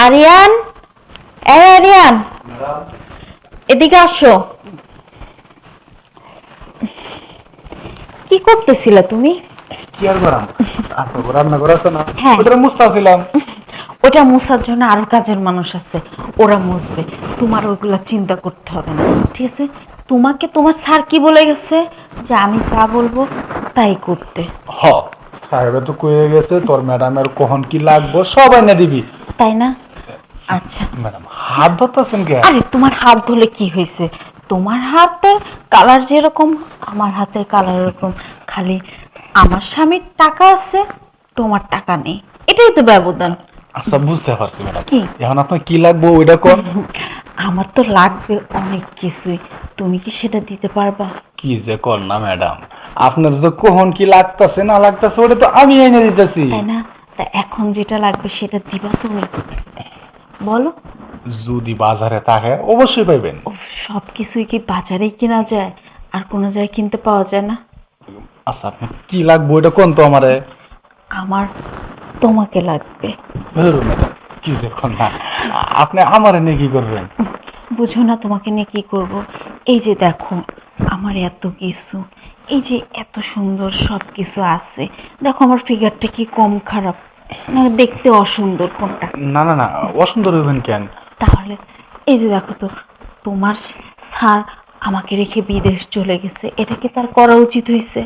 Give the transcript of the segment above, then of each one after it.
আরিয়ান, আরিয়ান, এদিকে আসো। কি করতেছিলে তুমি? কি আর করাম, আপনার রান্না করা আছে না? হ্যাঁ। ওটা মুছতাছিলাম। ওটা মুছার জন্য আরো কাজের মানুষ আছে, ওরা মুছবে। তোমার ওইগুলা চিন্তা করতে হবে না, ঠিক আছে? তোমাকে তোমার স্যার কি বলে গেছে যে আমি যা বলবো তাই করতে, হ, সাহেবে তো কয়ে গেছে তোর ম্যাডামের কখন কি লাগবো সব এনে দিবি। তাই না? আচ্ছা। ম্যাডাম হাত ধরতেছেন কে? আরে তোমার হাত ধরলে কি হয়েছে? তোমার হাতের কালার যেরকম আমার হাতের কালার এরকম, খালি আমার স্বামীর টাকা আছে, তোমার টাকা নেই, এটাই তো ব্যবধান। আচ্ছা বুঝতে পারছি ম্যাডাম, কি? এখন আপনার কি লাগবো ওইটা কোন। আমার তো লাগবে অনেক কিছুই, তুমি কি সেটা দিতে পারবা? কি যে কর না ম্যাডাম, আপনার যে কখন কি লাগতেছে না লাগতেছে ওটা তো আমি এনে দিতেছি। তাই না? তা এখন যেটা লাগবে সেটা দিবা তুমি, বলো। যদি বাজারে থাকে অবশ্যই পাইবেন। সব কিছুই কি বাজারেই কেনা যায়? আর কোনো জায়গায় কিনতে পাওয়া যায় না? আচ্ছা আপনার কি লাগবো ওইটা কোন তো আমারে। আমার তোমাকে লাগবে। ধরুন ম্যাডাম, কি যে কর না, আপনি আমারে নিয়ে কি করবেন? বুঝো না তোমাকে নিয়ে কি করব? এই যে দেখো, আমার এত কিছু, এই যে এত সুন্দর সব কিছু আছে, দেখো আমার ফিগারটা কি কম খারাপ না? দেখতে অসুন্দর কোনটা? না না না, অসুন্দর হইবেন কেন? তাহলে এই যে দেখো তো, তোমার স্যার আমাকে রেখে বিদেশ চলে গেছে, এটা কি তার করা উচিত হয়েছে?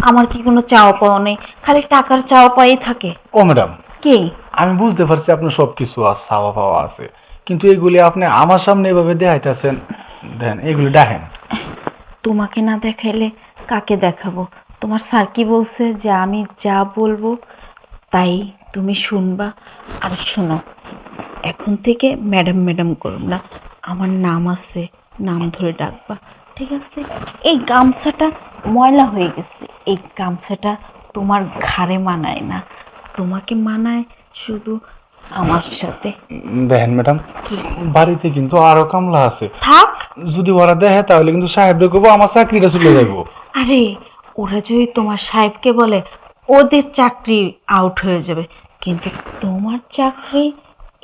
আমার কি কোনো চাওয়া পাওয়া নেই, খালি টাকার চাওয়া পাই থাকে। ও ম্যাডাম, কি? আমি বুঝতে পারছি আপনার সবকিছু চাওয়া পাওয়া আছে, কিন্তু এগুলি আপনি আমার সামনে এভাবে দেখাইতেছেন, দেন এগুলি দেখেন। তোমাকে না দেখাইলে কাকে দেখাবো? তোমার স্যার কি বলছে যে আমি যা বলবো তাই তুমি শুনবা। আর শোনো, এখন থেকে ম্যাডাম ম্যাডাম করব না, আমার নাম আছে, নাম ধরে ডাকবা, ঠিক আছে? এই গামছাটা ময়লা হয়ে গেছে, এই গামছাটা তোমার ঘাড়ে মানায় না, তোমাকে মানায় শুধু আমার সাথে। দেখেন ম্যাডাম, বাড়িতে কিন্তু আরো কামলা আছে, থাক। যদি ওরা দেখে তাহলে কিন্তু সাহেব দেখবো আমার চাকরিটা চলে যাবো। আরে, ওরা যদি তোমার সাহেবকে বলে ওদের চাকরি আউট হয়ে যাবে, কিন্তু তোমার চাকরি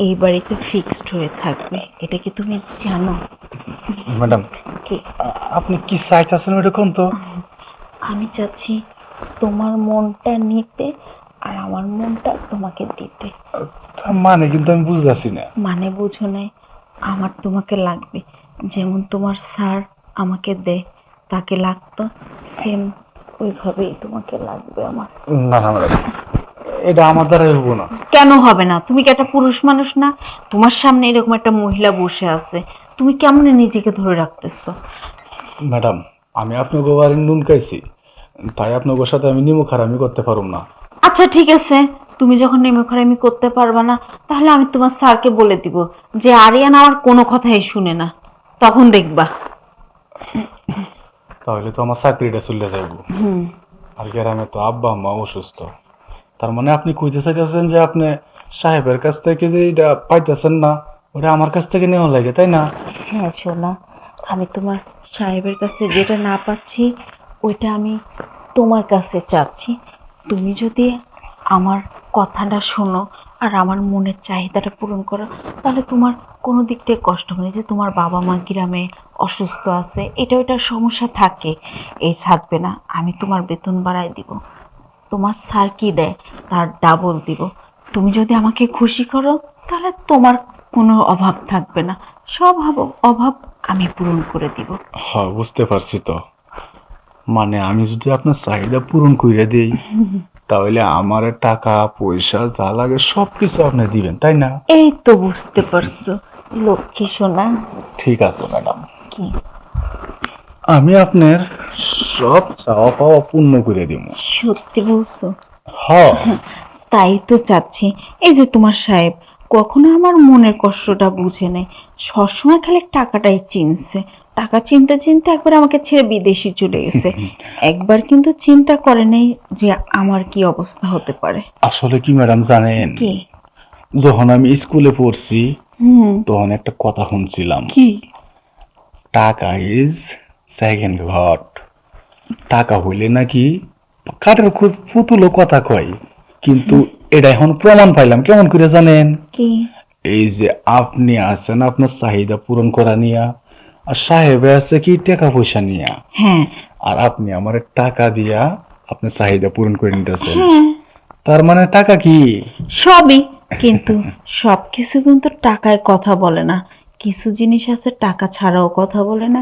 এই বাড়িতে ফিক্সড হয়ে থাকবে, এটা কি তুমি জানো? ম্যাডাম, কি? আপনি কি চাইতেছেন ওটা কোন তো? আমি চাচ্ছি তোমার মনটা নিতে আর আমার মনটা তোমাকে দিতে। তার মানে কিন্তু আমি বুঝতেছি না। মানে বুঝো নাই? আমার তোমাকে লাগবে, যেমন তোমার স্যার আমাকে দেয়, তাকে লাগতো সেম ওইভাবেই তোমাকে লাগবে আমার। না না ম্যাডাম, এটা আমার দ্বারা হবো না। কেন হবে না? তুমি কি একটা পুরুষ মানুষ না? তোমার সামনে এরকম একটা মহিলা বসে আছে, তুমি কেমন নিজেকে ধরে রাখতেছো? ম্যাডাম, আমি আপনাকে বাড়ি নুন খাইছি, তাই আপনাদের সাথে আমি নিমু খারামি করতে পারুম না। আচ্ছা ঠিক আছে, তুমি যখন নেমে করতে পারবা না, তাহলে আমি তোমার স্যারকে বলে দিব যে আরিয়ান আমার কোনো কথাই শুনে না, তখন দেখবা। তাহলে তো আমার চাকরিটা চলে যাইব। আর গ্রামে তো আব্বা আম্মা অসুস্থ, তার মানে আপনি কইতে চাইতেছেন যে আপনি সাহেবের কাছ থেকে যে এটা পাইতেছেন না ওটা আমার কাছ থেকে নেওয়া লাগে, তাই না? হ্যাঁ শোনা, আমি তোমার সাহেবের কাছ থেকে যেটা না পাচ্ছি ওইটা আমি তোমার কাছে চাচ্ছি। তুমি যদি আমার কথাটা শোনো আর আমার মনের চাহিদাটা পূরণ করো, তাহলে তোমার কোনো দিক থেকে কষ্ট হবে না। যে তোমার বাবা মা গ্রামে অসুস্থ আছে, এটা ওইটা সমস্যা থাকে, এই থাকবে না। আমি তোমার বেতন বাড়াই দিব, তোমার স্যার কি দেয় তার ডাবল দিব। তুমি যদি আমাকে খুশি করো তাহলে তোমার কোনো অভাব থাকবে না, সব অভাব আমি পূরণ করে দিব। হ্যাঁ বুঝতে পারছি তো, মানে আমি যদি আপনার চাহিদা পূরণ করে দেই তাহলে আমার টাকা পয়সা যা লাগে সবকিছু আপনি দিবেন, তাই না? এই তো বুঝতে পারছো, লক্ষ্মী সোনা। ঠিক আছে ম্যাডাম, কি? আমি আপনার সব চাওয়া পাওয়া পূর্ণ করে দিব। সত্যি বলছো? হ্যাঁ। তাই তো চাচ্ছি। এই যে তোমার সাহেব কখনো আমার মনের কষ্টটা বুঝে নেই, সবসময় খালি টাকাটাই চিনছে, টাকা চিনতে চিনতে একবার আমাকে ছেড়ে বিদেশে চলে গেছে, একবার কিন্তু চিন্তা করে নেই যে আমার কি অবস্থা হতে পারে। আসলে কি ম্যাডাম জানেন, কি? যখন আমি স্কুলে পড়ছি তখন একটা কথা শুনছিলাম, কি? টাকা ইজ সেকেন্ড গড। টাকা হইলে নাকি কাঠের খুব পুতুলো কথা কয়, কিন্তু এটা এখন প্রমাণ পাইলাম। কেমন করে জানেন? কি? এই যে আপনি আছেন আপনার চাহিদা পূরণ করা নিয়া, আর সাহেবে আছে কি টাকা পয়সা নিয়া, হ্যাঁ আর আপনি আমার টাকা দিয়া আপনার চাহিদা পূরণ করে নিতেছেন। হ্যাঁ তার মানে টাকা কি? সবই, কিন্তু সব কিছু কিন্তু টাকায় কথা বলে না, কিছু জিনিস আছে টাকা ছাড়াও কথা বলে না।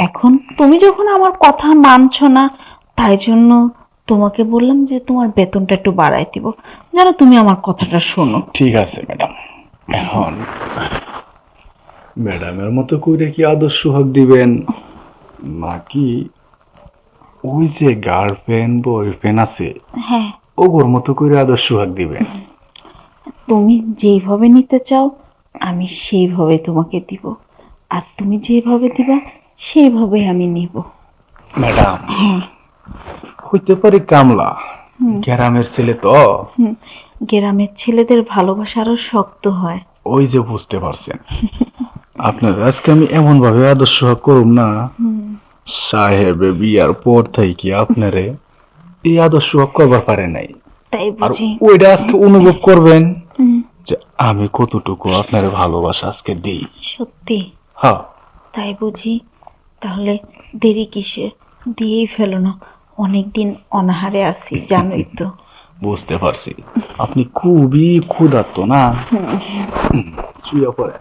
এখন তুমি যখন আমার কথা মানছো না, তাই জন্য তোমাকে বললাম যে তোমার বেতনটা একটু বাড়াই দিব, যেন তুমি আমার কথাটা শোনো। ঠিক আছে ম্যাডাম, এখন ম্যাডামের মতো করে কি আদর্শ হক দিবেন, নাকি ওই যে গার্লফ্রেন্ড বয়ফ্রেন্ড আছে হ্যাঁ, ওগোর মতো করে আদর্শ হক দিবেন? তুমি যেইভাবে নিতে চাও আমি সেইভাবে তোমাকে দিব, আর তুমি যেভাবে দিবা সেইভাবে আমি নিব। ম্যাডাম, হইতে পারে কামলা, গ্রামের ছেলে তো। গ্রামের ছেলেদের ভালোবাসা আরো শক্ত হয়। ওই যে বুঝতে পারছেন, আপনার আজকে আমি এমন ভাবে আদর্শ করুম না, সাহেবে বিয়ার পর থেকে আপনারে এই আদর্শ করবার পারে নাই। তাই আর বুঝি? ওইটা আজকে অনুভব করবেন যে আমি কতটুকু আপনার ভালোবাসা আজকে দিই। সত্যি? হ্যাঁ, তাই বুঝি? তাহলে দেরি কিসে, দিয়েই ফেলো না, অনেকদিন অনাহারে আছি জানোই তো। বুঝতে পারছি আপনি খুবই ক্ষুধার্ত না। শুয়ে পড়ে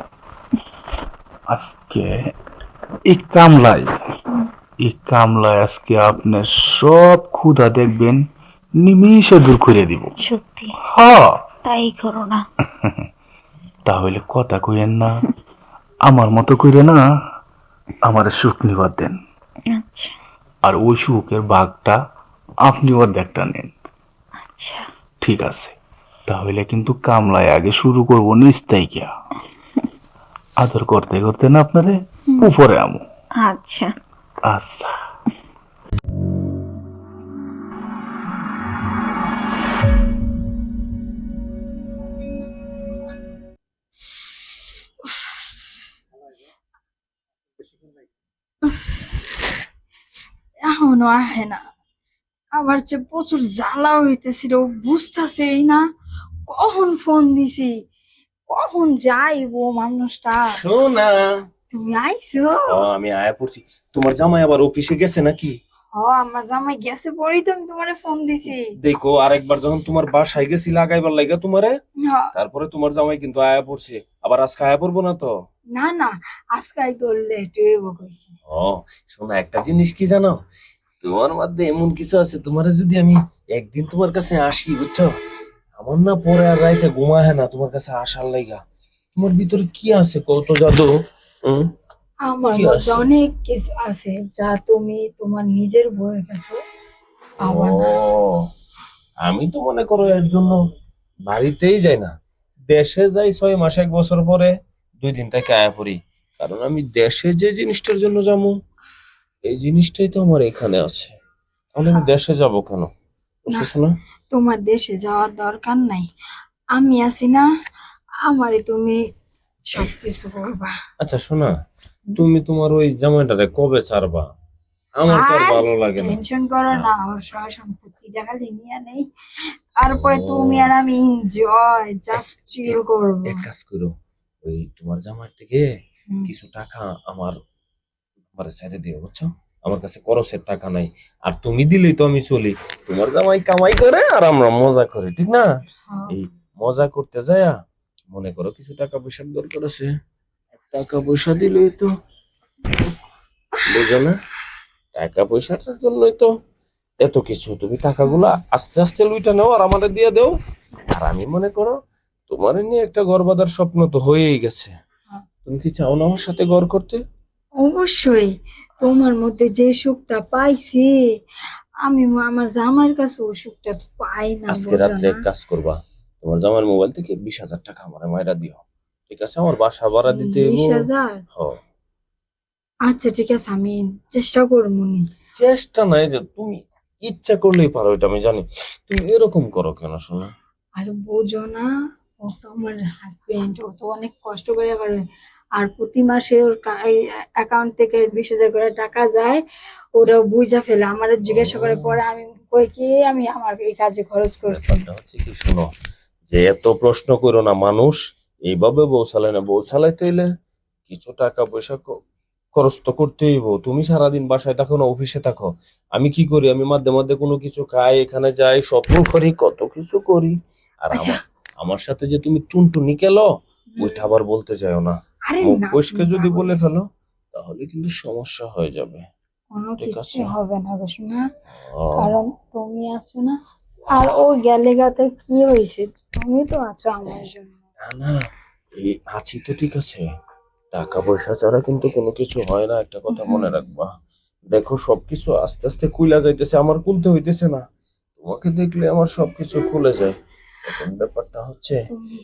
আজকে এই কামলায় আজকে আপনার সব ক্ষুধা দেখবেন নিমিষে দূর করে দিব। সত্যি? হ্যাঁ, তাই করো না। তাহলে কথা কইেন না, আমার মতো কইরে না আমার সুখ নিবার দেন, আচ্ছা আর ওই সুখের ভাগটা আপনি অর্ধেকটা নেন। আচ্ছা ঠিক আছে, তাহলে কিন্তু কামলায় আগে শুরু করবো নিচ থেকে, আদর করতে করতে না আপনারে উপরে আমু। আচ্ছা। আচ্ছা। এখনো আহে না, আমার যে প্রচুর জ্বালা হইতেছিল, বুঝতেছেই না কখন ফোন দিছি, কখন যাইবো মানুষটা। শোনা, তুমি আইছো? আমি আয়া পড়ছি। তোমার জামাই আবার অফিসে গেছে নাকি? আমার জামাই গেছে পরেই তো আমি তোমারে ফোন দিছি। দেখো, আরেকবার যখন তোমার বাসায় গেছি লাগাইবার লাগা তোমারে, হ, তারপরে তোমার জামাই কিন্তু আয়া পড়ছে। আবার আজকে আয়া পড়বো না তো? না না, আজকাই তো লেট হইব কইছি। ও শোনা, একটা জিনিস কি জানো, তোমার মধ্যে এমন কিছু আছে, তোমারে যদি আমি একদিন তোমার কাছে আসি, বুঝছো, আমার না পরে আর রাইতে ঘুমায় না তোমার কাছে আসার লাইগা। তোমার ভিতরে কি আছে কত জাদু? হুম, আমার কি মধ্যে আছে? অনেক কিছু আছে যা তুমি তোমার নিজের বউয়ের কাছে পাবা না। ও, আমি তো মনে করো এর জন্য বাড়িতেই যাই না, দেশে যাই 6 মাস 1 বছর পরে 2 দিন থেকে আয়া পড়ি। কারণ আমি দেশে যে জিনিসটার জন্য যাবো, এই জিনিসটাই তো আমার এখানে আছে। তাহলে আমি দেশে যাব কেন? না, বুঝতেছো না? তোমার দেশে যাওয়ার দরকার নাই, আমি আছি না, আমারে তুমি সবকিছু করবা। আচ্ছা শোনা, তুমি তোমার ওই জামাইটারে কবে ছাড়বা? আমার তো আর ভালো লাগে না। টেনশন করো না, ওর সয় সম্পত্তিটা খালি নিয়ে নেই, তারপরে তুমি আর আমি এনজয় জাস্ট চিল করবো। এক কাজ করো, ওই তোমার জামাই থেকে হুম। কিছু টাকা আমার আমার ছেড়ে দিও, বুঝছো? আমার কাছে খরচের টাকা নাই, আর তুমি দিলেই তো আমি চলি। তোমার জামাই কামাই করে আর আমরা মজা করি, ঠিক না? হ্যাঁ। এই মজা করতে যায়া মনে করো কিছু টাকা পয়সার দরকার আছে, টাকা পয়সা দিলেই তো, বুঝো না, টাকা পয়সাটার জন্যই তো এত কিছু। তুমি টাকাগুলা আস্তে আস্তে লুইটা নাও আর আমাদের দিয়ে দাও, আর আমি মনে করো তোমার নিয়ে একটা ঘর বাঁধার স্বপ্ন তো হয়েই গেছে। তুমি কি চাও না আমার সাথে ঘর করতে? অবশ্যই, তোমার মধ্যে যে সুখটা পাইছি আমি আমার জামাইয়ের কাছে ওই সুখটা তো পাই না, আজকে বোঝো রাত্রে না? এক কাজ করবা, তোমার জামাইয়ের মোবাইল থেকে 20,000 টাকা আমার মাইরা দিও, ঠিক আছে? আমার বাসা ভাড়া দিতে হইবো। 20,000? হ্যাঁ। আচ্ছা ঠিক আছে, আমি চেষ্টা করবো নি। চেষ্টা নাই যে, তুমি ইচ্ছা করলেই পারো, এটা আমি জানি। তুমি এরকম করো কেন শোনা? আর বোঝো না, ও তো আমার হাজবেন্ড, ও তো অনেক কষ্ট করে করে, আর প্রতি মাসে ওর অ্যাকাউন্ট থেকে 20,000 করে টাকা যায়, ওরাও বুঝা ফেলে, আমার জিজ্ঞাসা করে, পরে আমি কই কি আমি আমার এই কাজে খরচ করছি। ব্যাপারটা হচ্ছে কি, শোনো, যে এত প্রশ্ন করো না, মানুষ এইভাবে বউ চালায় না, বউ চালাইতে হইলে কিছু টাকা পয়সা খরচ তো করতে হইব। তুমি সারাদিন বাসায় থাকো না অফিসে থাকো, আমি কি করি, আমি মাঝে মধ্যে কোনো কিছু খাই, এখানে যাই, শপিং করি, কত কিছু করি। আর আচ্ছা। আমার সাথে যে তুমি টুনটুনি খেলো, ওইটা আবার বলতে যাও না। আরে মুখ না, ফসকে তুমি যদি পাগল বলে হইছো। ফেলো তাহলে কিন্তু সমস্যা হয়ে যাবে। কোনো ঠিক কিছু আছে। হবে না গো সোনা, আহ, কারণ তুমি আছো না। আর ও গেলে গাতে কি হয়েছে, তুমি তো আছো আমার জন্য। না না, এই আছি তো ঠিক আছে, টাকা পয়সা ছাড়া কিন্তু কোনো কিছু হয় না, একটা কথা মনে রাখবা। দেখো সবকিছু আস্তে আস্তে খুইলা যাইতেছে, আমার খুলতে হইতেছে না, তোমাকে দেখলে আমার সবকিছু খুলে যায়। এখন ব্যাপারটা হচ্ছে তুমি